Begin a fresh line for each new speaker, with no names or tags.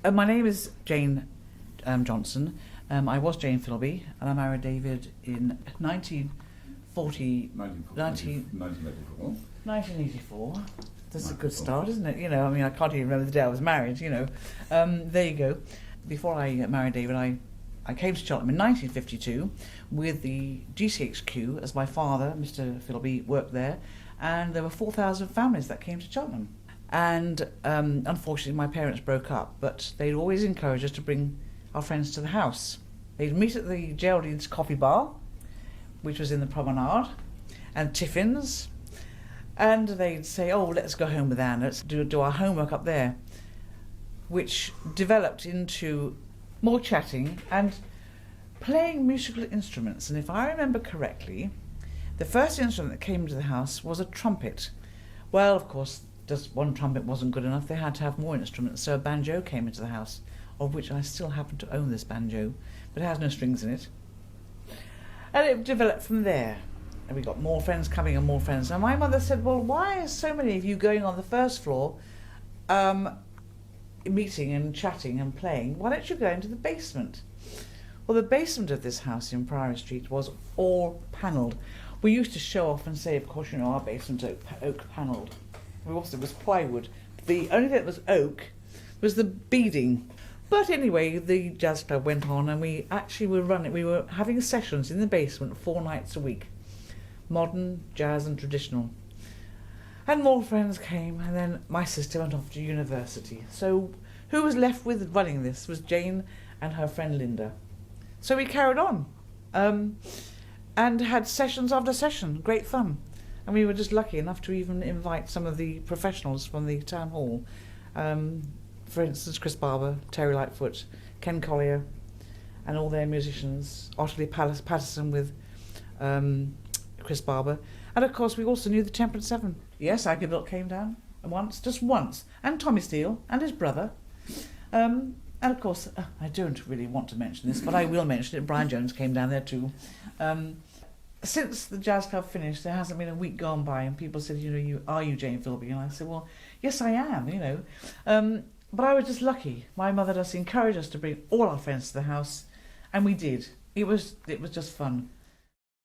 My name is Jane Johnson. I was Jane Philby, and I married David in 1984. That's a good start, isn't it? I can't even remember the day I was married, There you go. Before I married David, I came to Cheltenham in 1952 with the GCHQ, as my father, Mr. Philby, worked there, and there were 4,000 families that came to Cheltenham. And unfortunately, my parents broke up, but they'd always encourage us to bring our friends to the house. They'd meet at the Geraldine's Coffee Bar, which was in the promenade, and Tiffin's, and they'd say, "Oh, let's go home with Anne, let's do our homework up there," which developed into more chatting and playing musical instruments. And if I remember correctly, the first instrument that came into the house was a trumpet. Well, of course, just one trumpet wasn't good enough. They had to have more instruments, so a banjo came into the house, of which I still happen to own this banjo, but it has no strings in it. And it developed from there. And we got more friends coming and more friends. And my mother said, "Well, why are so many of you going on the first floor, meeting and chatting and playing? Why don't you go into the basement?" Well, the basement of this house in Priory Street was all panelled. We used to show off and say, of course, our basement's oak panelled. It was plywood. The only thing that was oak was the beading. But anyway, the jazz club went on, and we actually we were having sessions in the basement 4 nights a week. Modern, jazz and traditional. And more friends came, and then my sister went off to university. So who was left with running this was Jane and her friend Linda. So we carried on, and had sessions after session, great fun. And we were just lucky enough to even invite some of the professionals from the town hall. For instance, Chris Barber, Terry Lightfoot, Ken Collier, and all their musicians, Ottilie Patterson with Chris Barber. And of course, we also knew the Temperance Seven. Yes, Aguilar came down just once, and Tommy Steele, and his brother. And of course, I don't really want to mention this, but I will mention it, Brian Jones came down there too. Since the jazz club finished, there hasn't been a week gone by, and people said, are you Jane Philby? And I said, well, yes, I am, But I was just lucky. My mother just encouraged us to bring all our friends to the house, and we did. It was just fun.